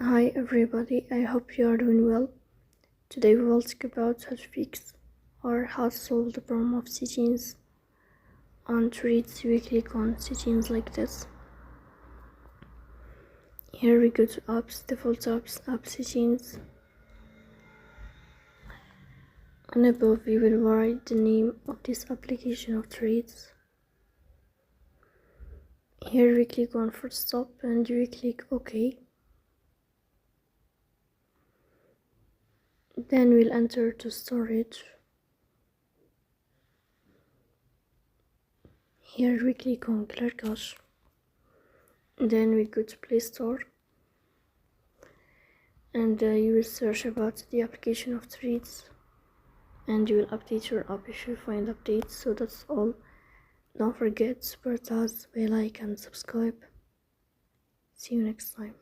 Hi everybody, I hope you are doing well. Today we will talk about how to fix or how to solve the problem of settings on threads. We click on settings like this. Here we go to apps, default apps, app settings. And above we will write the name of this application of threads. Here we click on full stop and we click OK. Then we'll enter to storage. Here we click on clear cache. Then we go to Play Store and you will search about the application of threads and you will update your app if you find updates. So that's all. Don't forget to support us by like and subscribe. See you next time.